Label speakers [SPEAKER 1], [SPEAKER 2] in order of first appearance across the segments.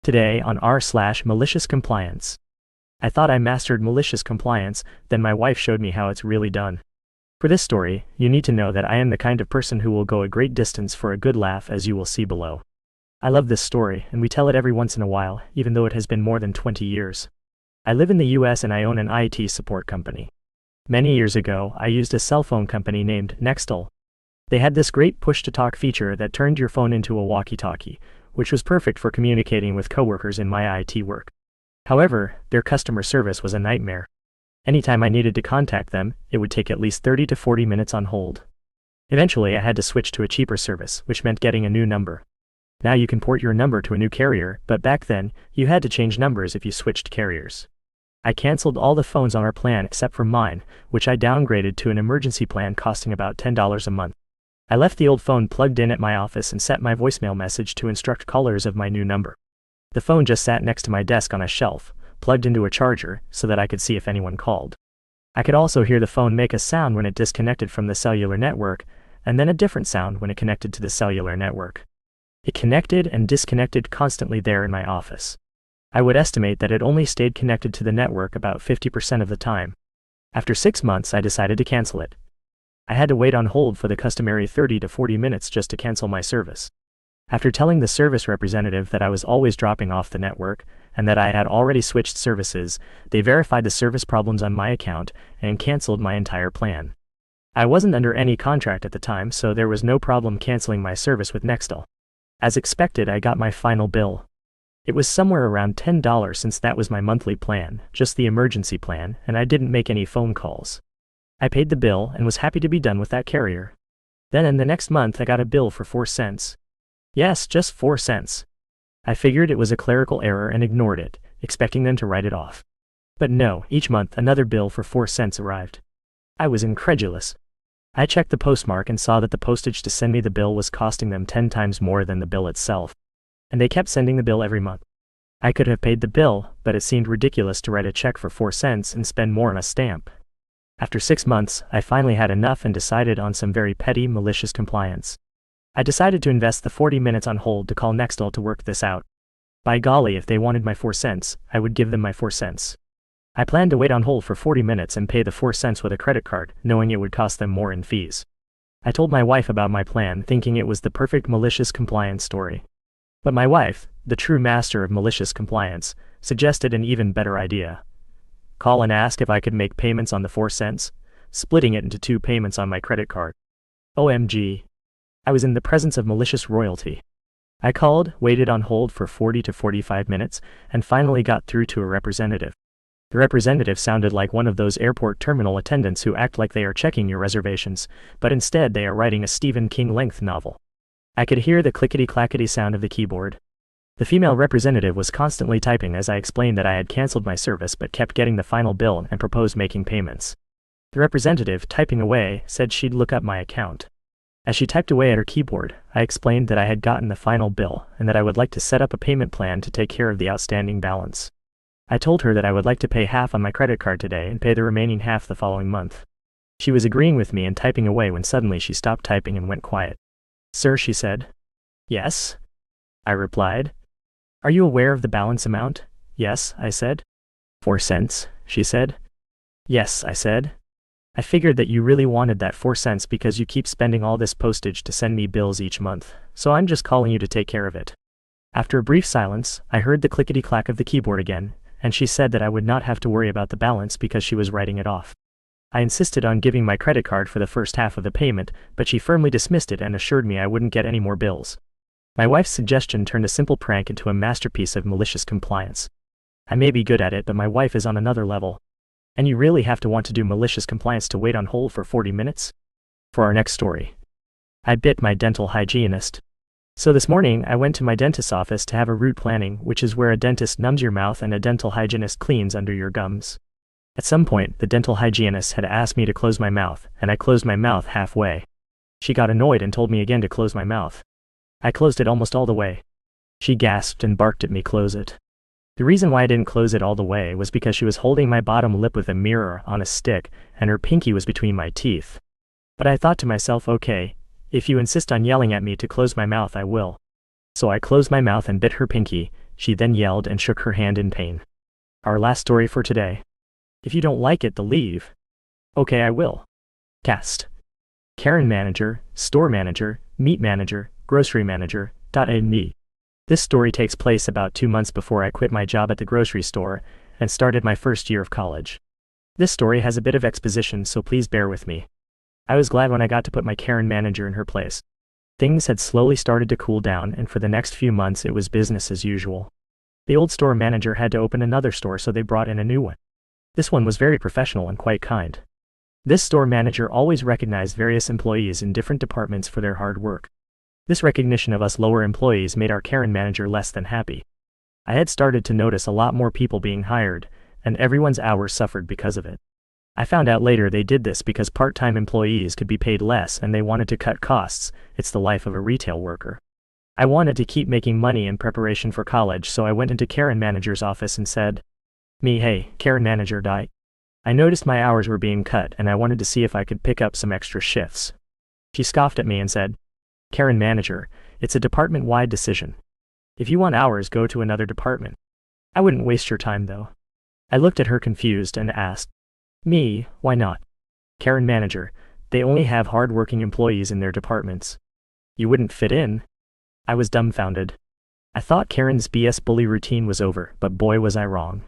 [SPEAKER 1] Today on r/MaliciousCompliance. I thought I mastered malicious compliance, then my wife showed me how it's really done. For this story, you need to know that I am the kind of person who will go a great distance for a good laugh, as you will see below. I love this story, and we tell it every once in a while, even though it has been more than 20 years. I live in the US and I own an IT support company. Many years ago, I used a cell phone company named Nextel. They had this great push-to-talk feature that turned your phone into a walkie-talkie, which was perfect for communicating with coworkers in my IT work. However, their customer service was a nightmare. Anytime I needed to contact them, it would take at least 30 to 40 minutes on hold. Eventually, I had to switch to a cheaper service, which meant getting a new number. Now you can port your number to a new carrier, but back then, you had to change numbers if you switched carriers. I canceled all the phones on our plan except for mine, which I downgraded to an emergency plan costing about $10 a month. I left the old phone plugged in at my office and set my voicemail message to instruct callers of my new number. The phone just sat next to my desk on a shelf, plugged into a charger, so that I could see if anyone called. I could also hear the phone make a sound when it disconnected from the cellular network, and then a different sound when it connected to the cellular network. It connected and disconnected constantly there in my office. I would estimate that it only stayed connected to the network about 50% of the time. After 6 months, I decided to cancel it. I had to wait on hold for the customary 30 to 40 minutes just to cancel my service. After telling the service representative that I was always dropping off the network, and that I had already switched services, they verified the service problems on my account and canceled my entire plan. I wasn't under any contract at the time, so there was no problem canceling my service with Nextel. As expected, I got my final bill. It was somewhere around $10 since that was my monthly plan, just the emergency plan, and I didn't make any phone calls. I paid the bill and was happy to be done with that carrier. Then in the next month I got a bill for 4 cents. Yes, just 4 cents. I figured it was a clerical error and ignored it, expecting them to write it off. But no, each month another bill for 4 cents arrived. I was incredulous. I checked the postmark and saw that the postage to send me the bill was costing them 10 times more than the bill itself. And they kept sending the bill every month. I could have paid the bill, but it seemed ridiculous to write a check for 4 cents and spend more on a stamp. After 6 months, I finally had enough and decided on some very petty malicious compliance. I decided to invest the 40 minutes on hold to call Nextel to work this out. By golly, if they wanted my 4 cents, I would give them my 4 cents. I planned to wait on hold for 40 minutes and pay the 4 cents with a credit card, knowing it would cost them more in fees. I told my wife about my plan, thinking it was the perfect malicious compliance story. But my wife, the true master of malicious compliance, suggested an even better idea. Call and ask if I could make payments on the 4 cents, splitting it into 2 payments on my credit card. OMG. I was in the presence of malicious royalty. I called, waited on hold for 40 to 45 minutes, and finally got through to a representative. The representative sounded like one of those airport terminal attendants who act like they are checking your reservations, but instead they are writing a Stephen King-length novel. I could hear the clickety-clackety sound of the keyboard. The female representative was constantly typing as I explained that I had canceled my service but kept getting the final bill and proposed making payments. The representative, typing away, said she'd look up my account. As she typed away at her keyboard, I explained that I had gotten the final bill and that I would like to set up a payment plan to take care of the outstanding balance. I told her that I would like to pay half on my credit card today and pay the remaining half the following month. She was agreeing with me and typing away when suddenly she stopped typing and went quiet. "Sir," she said. "Yes?" I replied. "Are you aware of the balance amount?" "Yes," I said. 4 cents, she said. "Yes," I said. "I figured that you really wanted that 4 cents because you keep spending all this postage to send me bills each month, so I'm just calling you to take care of it." After a brief silence, I heard the clickety-clack of the keyboard again, and she said that I would not have to worry about the balance because she was writing it off. I insisted on giving my credit card for the first half of the payment, but she firmly dismissed it and assured me I wouldn't get any more bills. My wife's suggestion turned a simple prank into a masterpiece of malicious compliance. I may be good at it, but my wife is on another level. And you really have to want to do malicious compliance to wait on hold for 40 minutes? For our next story. I bit my dental hygienist. So this morning, I went to my dentist's office to have a root planning, which is where a dentist numbs your mouth and a dental hygienist cleans under your gums. At some point, the dental hygienist had asked me to close my mouth, and I closed my mouth halfway. She got annoyed and told me again to close my mouth. I closed it almost all the way. She gasped and barked at me, "Close it." The reason why I didn't close it all the way was because she was holding my bottom lip with a mirror on a stick, and her pinky was between my teeth. But I thought to myself, okay, if you insist on yelling at me to close my mouth, I will. So I closed my mouth and bit her pinky. she then yelled and shook her hand in pain. Our last story for today. If you don't like it, then leave. Okay, I will. Cast. Karen manager, store manager, meat manager, grocery manager, .me. This story takes place about 2 months before I quit my job at the grocery store and started my first year of college. This story has a bit of exposition, so please bear with me. I was glad when I got to put my Karen manager in her place. Things had slowly started to cool down, and for the next few months it was business as usual. The old store manager had to open another store, so they brought in a new one. This one was very professional and quite kind. This store manager always recognized various employees in different departments for their hard work. This recognition of us lower employees made our Karen manager less than happy. I had started to notice a lot more people being hired, and everyone's hours suffered because of it. I found out later they did this because part-time employees could be paid less and they wanted to cut costs. It's the life of a retail worker. I wanted to keep making money in preparation for college, so I went into Karen manager's office and said, Hey, Karen manager, I noticed my hours were being cut and I wanted to see if I could pick up some extra shifts. She scoffed at me and said, Karen manager, it's a department-wide decision. If you want hours, go to another department. I wouldn't waste your time though. I looked at her confused and asked, why not? Karen manager, they only have hard-working employees in their departments. You wouldn't fit in? I was dumbfounded. I thought Karen's BS bully routine was over, but boy was I wrong.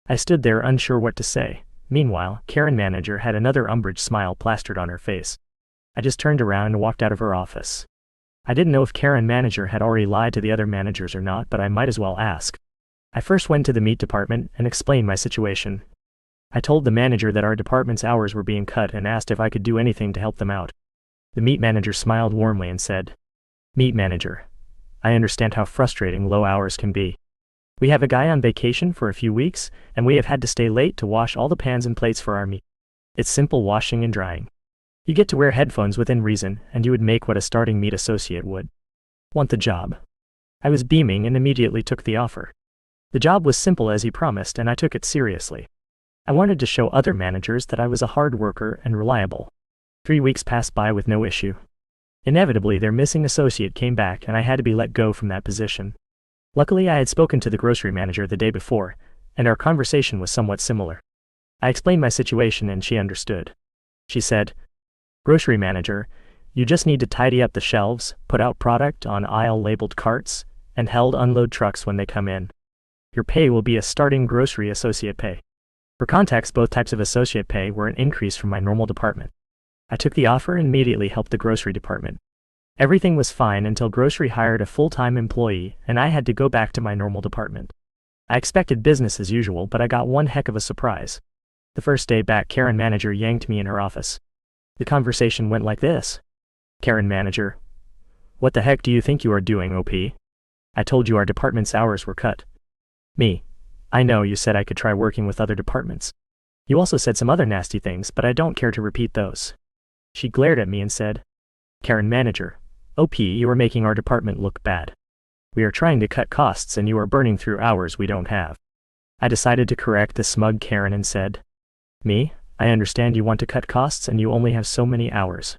[SPEAKER 1] I stood there unsure what to say. Meanwhile, Karen manager had another umbrage smile plastered on her face. I just turned around and walked out of her office. I didn't know if Karen manager had already lied to the other managers or not, but I might as well ask. I first went to the meat department and explained my situation. I told the manager that our department's hours were being cut and asked if I could do anything to help them out. The meat manager smiled warmly and said, Meat manager, I understand how frustrating low hours can be. We have a guy on vacation for a few weeks, and we have had to stay late to wash all the pans and plates for our meat. It's simple washing and drying. You get to wear headphones within reason, and you would make what a starting meat associate would. Want the job? I was beaming and immediately took the offer. The job was simple as he promised, and I took it seriously. I wanted to show other managers that I was a hard worker and reliable. 3 weeks passed by with no issue. Inevitably, their missing associate came back and I had to be let go from that position. Luckily, I had spoken to the grocery manager the day before, and our conversation was somewhat similar. I explained my situation and she understood. She said, Grocery manager, you just need to tidy up the shelves, put out product on aisle-labeled carts, and unload trucks when they come in. Your pay will be a starting grocery associate pay. For context, both types of associate pay were an increase from my normal department. I took the offer and immediately helped the grocery department. Everything was fine until grocery hired a full-time employee and I had to go back to my normal department. I expected business as usual, but I got one heck of a surprise. The first day back, Karen manager yanked me in her office. The conversation went like this. Karen manager, what the heck do you think you are doing, OP? I told you our department's hours were cut. I know you said I could try working with other departments. You also said some other nasty things, but I don't care to repeat those. She glared at me and said, Karen manager, OP, you are making our department look bad. We are trying to cut costs and you are burning through hours we don't have. I decided to correct the smug Karen and said, I understand you want to cut costs and you only have so many hours.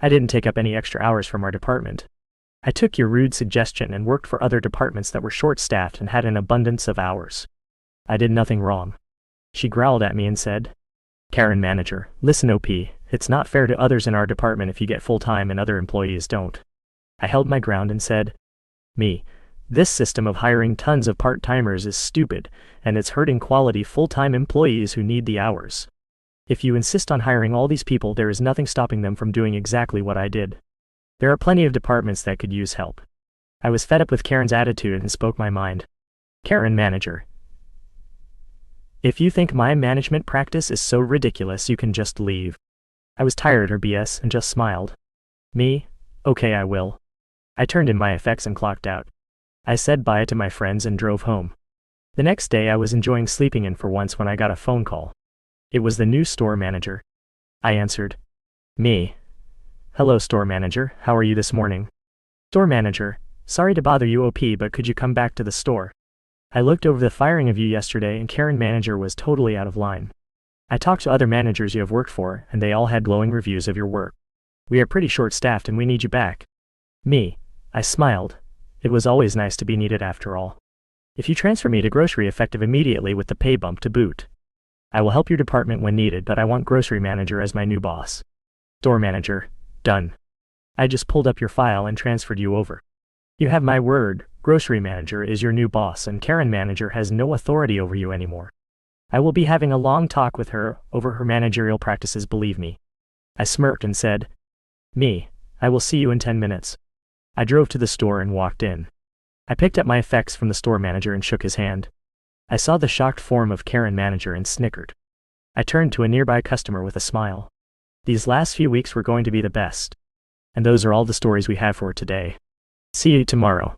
[SPEAKER 1] I didn't take up any extra hours from our department. I took your rude suggestion and worked for other departments that were short-staffed and had an abundance of hours. I did nothing wrong. She growled at me and said, Karen manager, listen OP, it's not fair to others in our department if you get full-time and other employees don't. I held my ground and said, this system of hiring tons of part-timers is stupid, and it's hurting quality full-time employees who need the hours. If you insist on hiring all these people, there is nothing stopping them from doing exactly what I did. There are plenty of departments that could use help. I was fed up with Karen's attitude and spoke my mind. Karen manager, if you think my management practice is so ridiculous, you can just leave. I was tired of her BS and just smiled. Okay, I will. I turned in my effects and clocked out. I said bye to my friends and drove home. The next day I was enjoying sleeping in for once when I got a phone call. It was the new store manager. I answered. Hello store manager, how are you this morning? Store manager, sorry to bother you OP, but could you come back to the store? I looked over the firing of you yesterday and Karen manager was totally out of line. I talked to other managers you have worked for and they all had glowing reviews of your work. We are pretty short-staffed and we need you back. I smiled. It was always nice to be needed after all. If you transfer me to grocery effective immediately with the pay bump to boot. I will help your department when needed, but I want grocery manager as my new boss. Store manager. Done. I just pulled up your file and transferred you over. You have my word, grocery manager is your new boss and Karen manager has no authority over you anymore. I will be having a long talk with her over her managerial practices, believe me. I smirked and said, I will see you in 10 minutes. I drove to the store and walked in. I picked up my effects from the store manager and shook his hand. I saw the shocked form of Karen manager and snickered. I turned to a nearby customer with a smile. These last few weeks were going to be the best. And those are all the stories we have for today. See you tomorrow.